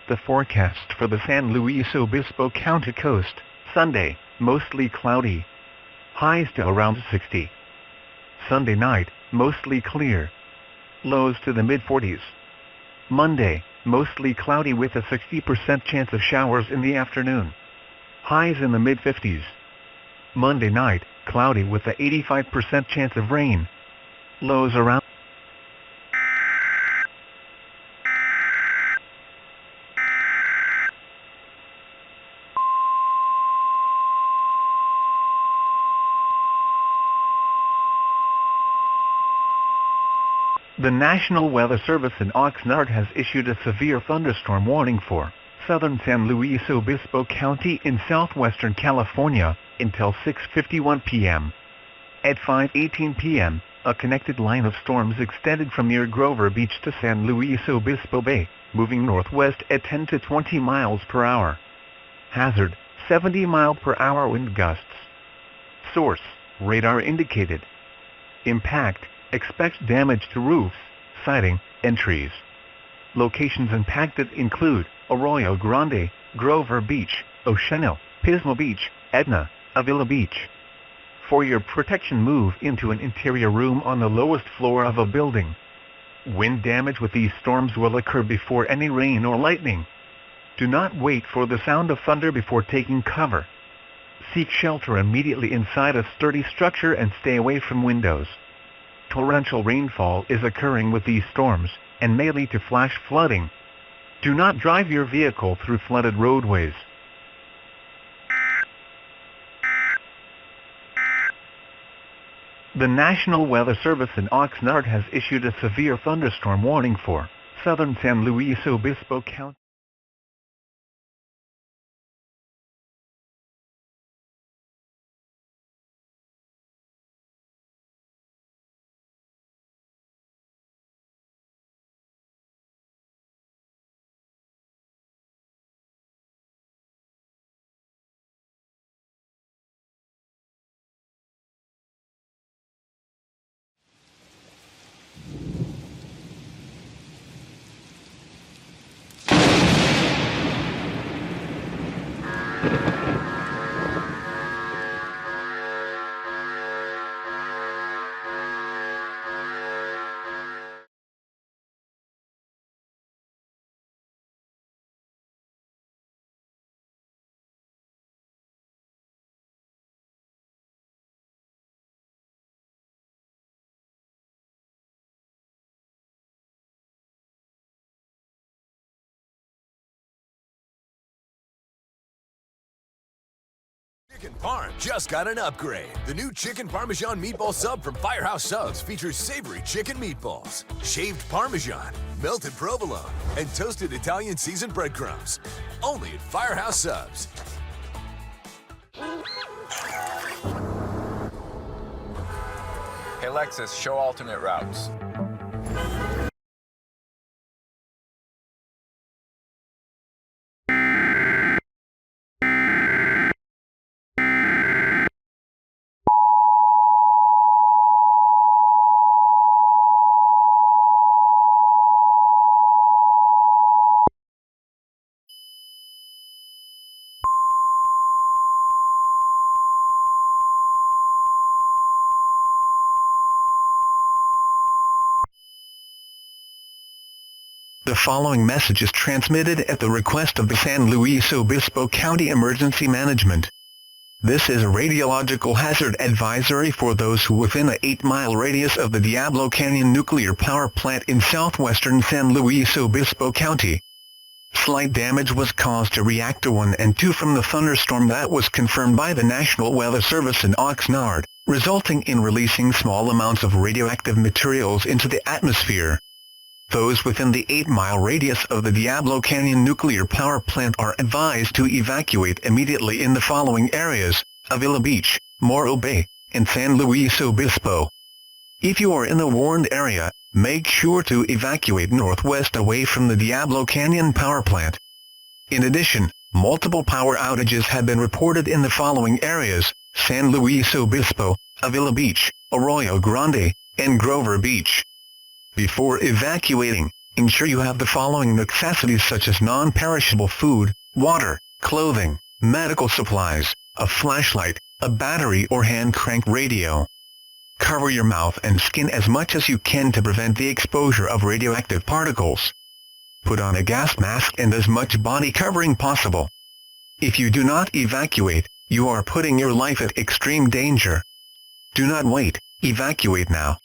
The forecast for the San Luis Obispo County coast: Sunday, mostly cloudy. Highs to around 60. Sunday night, mostly clear. Lows to the mid-40s. Monday, mostly cloudy with a 60% chance of showers in the afternoon. Highs in the mid-50s. Monday night, cloudy with a 85% chance of rain. Lows around. The National Weather Service in Oxnard has issued a severe thunderstorm warning for southern San Luis Obispo County in southwestern California until 6:51 p.m. At 5:18 p.m., a connected line of storms extended from near Grover Beach to San Luis Obispo Bay, moving northwest at 10 to 20 miles per hour. Hazard: 70-mile-per-hour wind gusts. Source: radar indicated. Impact: expect damage to roofs, siding, and trees. Locations impacted include Arroyo Grande, Grover Beach, Oceano, Pismo Beach, Edna, Avila Beach. For your protection, move into an interior room on the lowest floor of a building. Wind damage with these storms will occur before any rain or lightning. Do not wait for the sound of thunder before taking cover. Seek shelter immediately inside a sturdy structure and stay away from windows. Torrential rainfall is occurring with these storms, and may lead to flash flooding. Do not drive your vehicle through flooded roadways. The National Weather Service in Oxnard has issued a severe thunderstorm warning for southern San Luis Obispo County. Chicken Parm just got an upgrade. The new Chicken Parmesan Meatball Sub from Firehouse Subs features savory chicken meatballs, shaved Parmesan, melted provolone, and toasted Italian seasoned breadcrumbs. Only at Firehouse Subs. Hey Lexus, show alternate routes. The following message is transmitted at the request of the San Luis Obispo County Emergency Management. This is a radiological hazard advisory for those who within an 8-mile radius of the Diablo Canyon nuclear power plant in southwestern San Luis Obispo County. Slight damage was caused to Reactor 1 and 2 from the thunderstorm that was confirmed by the National Weather Service in Oxnard, resulting in releasing small amounts of radioactive materials into the atmosphere. Those within the 8-mile radius of the Diablo Canyon nuclear power plant are advised to evacuate immediately in the following areas: Avila Beach, Morro Bay, and San Luis Obispo. If you are in the warned area, make sure to evacuate northwest away from the Diablo Canyon power plant. In addition, multiple power outages have been reported in the following areas: San Luis Obispo, Avila Beach, Arroyo Grande, and Grover Beach. Before evacuating, Ensure you have the following necessities such as non-perishable food, water, clothing, medical supplies, a flashlight, a battery or hand crank radio. Cover your mouth and skin as much as you can to prevent the exposure of radioactive particles. Put on a gas mask and as much body covering possible. If you do not evacuate, you are putting your life at extreme danger. Do not wait, evacuate now.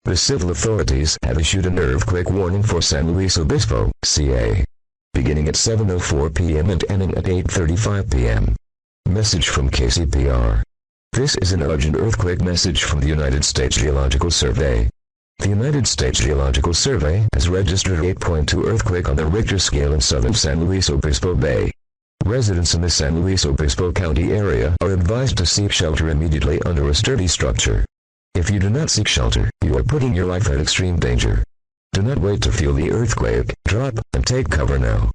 The civil authorities have issued an earthquake warning for San Luis Obispo, CA, beginning at 7:04 p.m. and ending at 8:35 p.m. Message from KCPR. This is an urgent earthquake message from the United States Geological Survey. The United States Geological Survey has registered 8.2 earthquake on the Richter scale in southern San Luis Obispo Bay. Residents in the San Luis Obispo County area are advised to seek shelter immediately under a sturdy structure. If you do not seek shelter, you are putting your life at extreme danger. Do not wait to feel the earthquake, drop, and take cover now.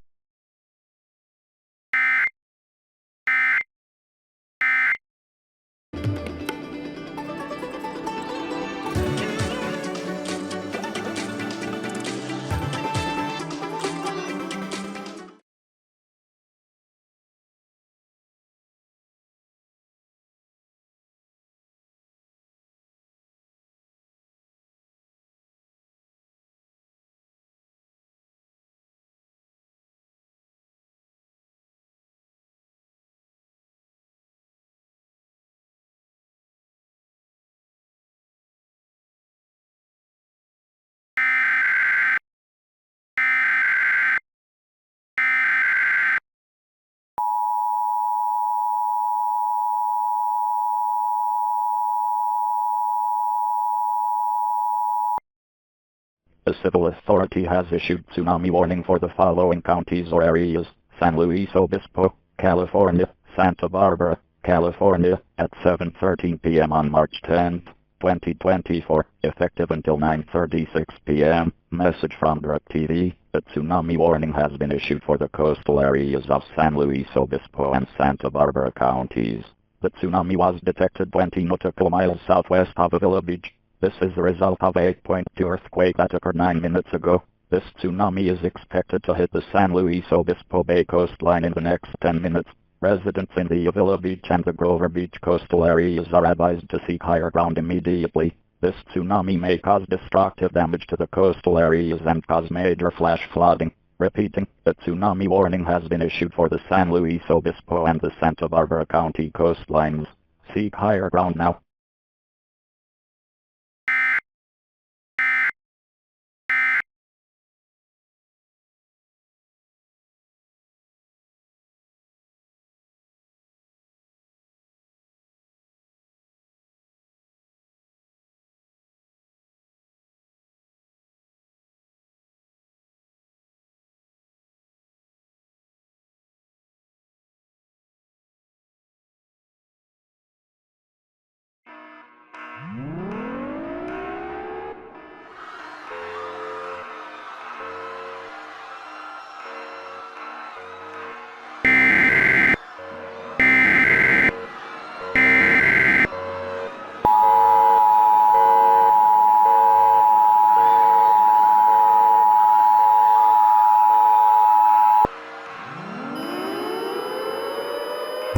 A civil authority has issued tsunami warning for the following counties or areas: San Luis Obispo, California, Santa Barbara, California, at 7:13 p.m. on March 10, 2024, effective until 9:36 p.m. Message from DirecTV. A tsunami warning has been issued for the coastal areas of San Luis Obispo and Santa Barbara counties. The tsunami was detected 20 nautical miles southwest of Avila Beach. This is the result of a 8.2 earthquake that occurred 9 minutes ago. This tsunami is expected to hit the San Luis Obispo Bay coastline in the next 10 minutes. Residents in the Avila Beach and the Grover Beach coastal areas are advised to seek higher ground immediately. This tsunami may cause destructive damage to the coastal areas and cause major flash flooding. Repeating, a tsunami warning has been issued for the San Luis Obispo and the Santa Barbara County coastlines. Seek higher ground now.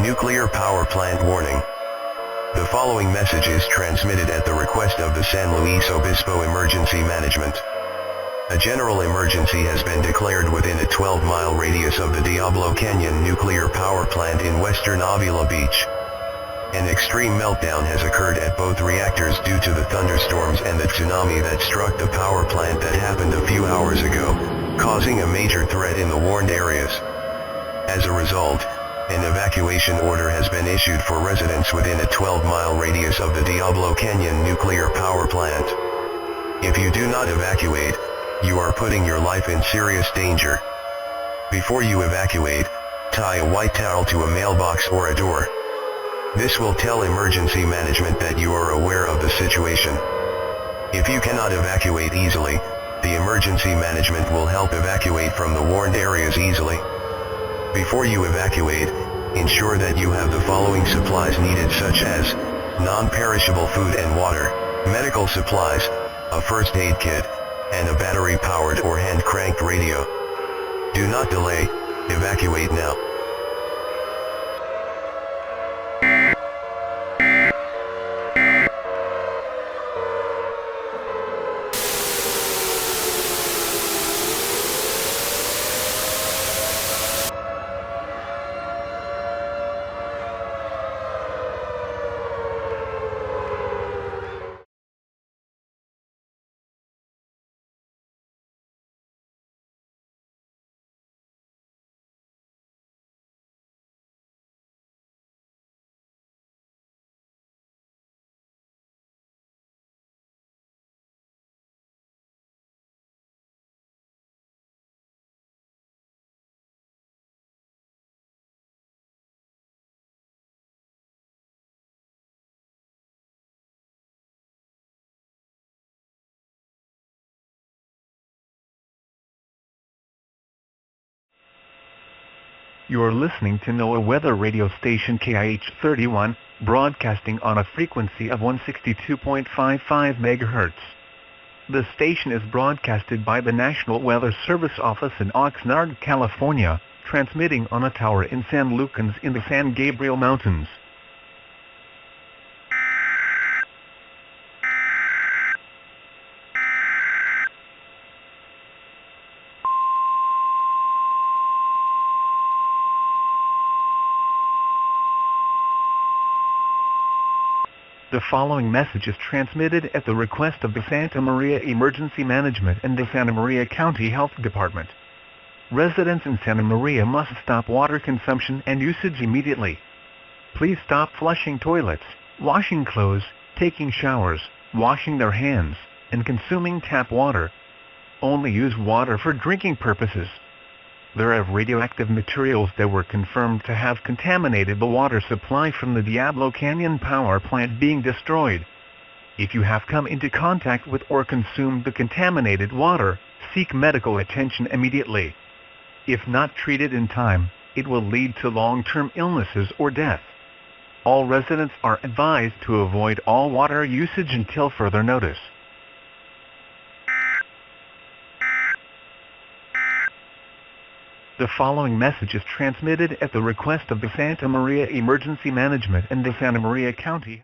Nuclear power plant warning. The following message is transmitted at the request of the San Luis Obispo Emergency Management. A general emergency has been declared within a 12-mile radius of the Diablo Canyon nuclear power plant in western Avila Beach. An extreme meltdown has occurred at both reactors due to the thunderstorms and the tsunami that struck the power plant that happened a few hours ago, causing a major threat in the warned areas. As a result, an evacuation order has been issued for residents within a 12-mile radius of the Diablo Canyon nuclear power plant. If you do not evacuate, you are putting your life in serious danger. Before you evacuate, tie a white towel to a mailbox or a door. This will tell emergency management that you are aware of the situation. If you cannot evacuate easily, the emergency management will help evacuate from the warned areas easily. Before you evacuate, ensure that you have the following supplies needed, such as non-perishable food and water, medical supplies, a first aid kit, and a battery-powered or hand-cranked radio. Do not delay, evacuate now. You are listening to NOAA weather radio station KIH-31, broadcasting on a frequency of 162.55 MHz. The station is broadcasted by the National Weather Service office in Oxnard, California, transmitting on a tower in San Lucas in the San Gabriel Mountains. The following message is transmitted at the request of the Santa Maria Emergency Management and the Santa Maria County Health Department. Residents in Santa Maria must stop water consumption and usage immediately. Please stop flushing toilets, washing clothes, taking showers, washing their hands, and consuming tap water. Only use water for drinking purposes. There are radioactive materials that were confirmed to have contaminated the water supply from the Diablo Canyon power plant being destroyed. If you have come into contact with or consumed the contaminated water, seek medical attention immediately. If not treated in time, it will lead to long-term illnesses or death. All residents are advised to avoid all water usage until further notice. The following message is transmitted at the request of the Santa Maria Emergency Management and the Santa Maria County.